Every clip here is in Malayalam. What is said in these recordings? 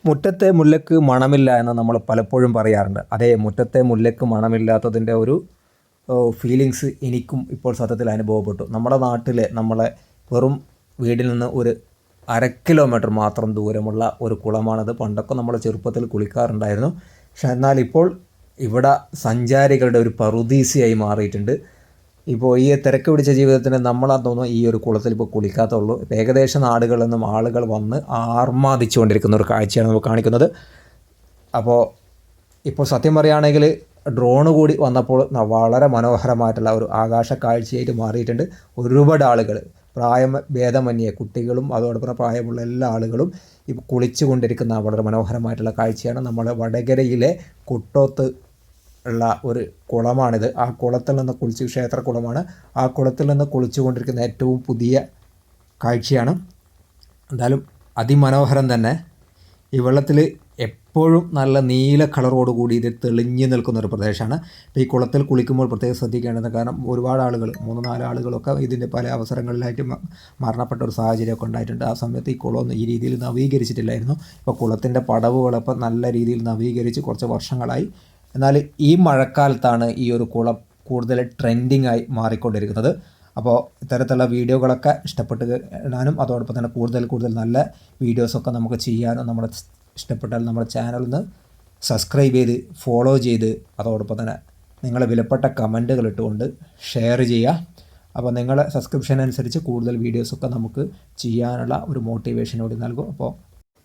മുറ്റത്തെ മുല്ലക്ക് മണമില്ല എന്ന് നമ്മൾ പലപ്പോഴും പറയാറുണ്ട്. അതേ മുറ്റത്തെ മുല്ലക്ക് മണമില്ലാത്തതിൻ്റെ ഒരു ഫീലിങ്സ് എനിക്കും ഇപ്പോൾ സത്യത്തിൽ അനുഭവപ്പെട്ടു. നമ്മുടെ നാട്ടിലെ നമ്മളെ വെറും വീടിൽ നിന്ന് ഒരു 1/2 കിലോമീറ്റർ മാത്രം ദൂരമുള്ള ഒരു കുളമാണത്. പണ്ടൊക്കെ നമ്മൾ ചെറുപ്പത്തിൽ കുളിക്കാറുണ്ടായിരുന്നു. പക്ഷെ എന്നാൽ ഇപ്പോൾ ഇവിടെ സഞ്ചാരികളുടെ ഒരു പറുദീസയായി മാറിയിട്ടുണ്ട്. ഇപ്പോൾ ഈ തിരക്ക് പിടിച്ച ജീവിതത്തിന് നമ്മളാ തോന്നുന്നു ഈ ഒരു കുളത്തിൽ ഇപ്പോൾ കുളിക്കാത്തുള്ളൂ. ഏകദേശ നാടുകളിൽ നിന്നും ആളുകൾ വന്ന് ആർമാദിച്ചുകൊണ്ടിരിക്കുന്ന ഒരു കാഴ്ചയാണ് നമുക്ക് കാണിക്കുന്നത്. ഇപ്പോൾ സത്യം പറയുകയാണെങ്കിൽ ഡ്രോണ് കൂടി വന്നപ്പോൾ വളരെ മനോഹരമായിട്ടുള്ള ഒരു ആകാശ കാഴ്ചയായിട്ട് മാറിയിട്ടുണ്ട്. ഒരുപാട് ആളുകൾ ഭേദമന്യേ കുട്ടികളും അതോടൊപ്പം പ്രായമുള്ള എല്ലാ ആളുകളും ഇപ്പോൾ കുളിച്ചു കൊണ്ടിരിക്കുന്ന വളരെ മനോഹരമായിട്ടുള്ള കാഴ്ചയാണ്. നമ്മുടെ വടകരയിലെ കുട്ടോത്ത് ഉള്ള ഒരു കുളമാണിത്. ആ കുളത്തിൽ നിന്ന് ക്ഷേത്ര കുളമാണ്. ആ കുളത്തിൽ നിന്ന് കുളിച്ചു കൊണ്ടിരിക്കുന്ന ഏറ്റവും പുതിയ കാഴ്ചയാണ്. എന്തായാലും അതിമനോഹരം തന്നെ. ഈ വെള്ളത്തിൽ എപ്പോഴും നല്ല നീല കളറോട് കൂടി ഇത് തെളിഞ്ഞു നിൽക്കുന്ന ഒരു പ്രദേശമാണ്. ഇപ്പോൾ ഈ കുളത്തിൽ കുളിക്കുമ്പോൾ പ്രത്യേകം ശ്രദ്ധിക്കേണ്ടത്, കാരണം ഒരുപാട് ആളുകൾ 3-4 ആളുകളൊക്കെ ഇതിൻ്റെ പല അവസരങ്ങളിലായിട്ട് മരണപ്പെട്ട ഒരു സാഹചര്യമൊക്കെ ഉണ്ടായിട്ടുണ്ട്. ആ സമയത്ത് ഈ കുളമൊന്നും ഈ രീതിയിൽ നവീകരിച്ചിട്ടില്ലായിരുന്നു. ഇപ്പോൾ കുളത്തിൻ്റെ പടവുകളൊക്കെ നല്ല രീതിയിൽ നവീകരിച്ച് കുറച്ച് വർഷങ്ങളായി. എന്നാൽ ഈ മഴക്കാലത്താണ് ഈ ഒരു കുളം കൂടുതൽ ട്രെൻഡിങ് ആയി മാറിക്കൊണ്ടിരിക്കുന്നത്. അപ്പോൾ ഇത്തരത്തിലുള്ള വീഡിയോകളൊക്കെ ഇടാനും അതോടൊപ്പം തന്നെ കൂടുതൽ നല്ല വീഡിയോസൊക്കെ നമുക്ക് ചെയ്യാനും നമ്മുടെ ഇഷ്ടപ്പെട്ടാൽ നമ്മുടെ ചാനലൊന്ന് സബ്സ്ക്രൈബ് ചെയ്ത് ഫോളോ ചെയ്ത് അതോടൊപ്പം തന്നെ നിങ്ങളെ വിലപ്പെട്ട കമൻറ്റുകൾ ഇട്ടുകൊണ്ട് ഷെയർ ചെയ്യുക. അപ്പോൾ നിങ്ങളെ സബ്സ്ക്രിപ്ഷൻ അനുസരിച്ച് കൂടുതൽ വീഡിയോസൊക്കെ നമുക്ക് ചെയ്യാനുള്ള ഒരു മോട്ടിവേഷൻ കൂടി നൽകും.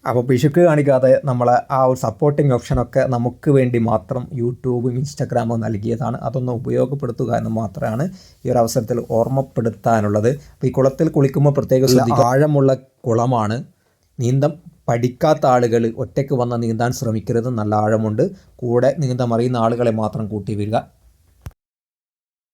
അപ്പോൾ പിശുക്ക് കാണിക്കാതെ നമ്മളെ ആ ഒരു സപ്പോർട്ടിങ് ഓപ്ഷനൊക്കെ നമുക്ക് വേണ്ടി മാത്രം യൂട്യൂബും ഇൻസ്റ്റാഗ്രാമും നൽകിയതാണ്. അതൊന്ന് ഉപയോഗപ്പെടുത്തുക എന്ന് മാത്രമാണ് ഈ ഒരു അവസരത്തിൽ ഓർമ്മപ്പെടുത്താനുള്ളത്. അപ്പോൾ ഈ കുളത്തിൽ കുളിക്കുമ്പോൾ പ്രത്യേകം ശ്രദ്ധിക്കുക, ആഴമുള്ള കുളമാണ്. നീന്തം പഠിക്കാത്ത ആളുകൾ ഒറ്റയ്ക്ക് വന്ന് നീന്താൻ ശ്രമിക്കരുത്. നല്ല ആഴമുണ്ട്. കൂടെ നീന്തം അറിയുന്ന ആളുകളെ മാത്രം കൂട്ടി വരിക.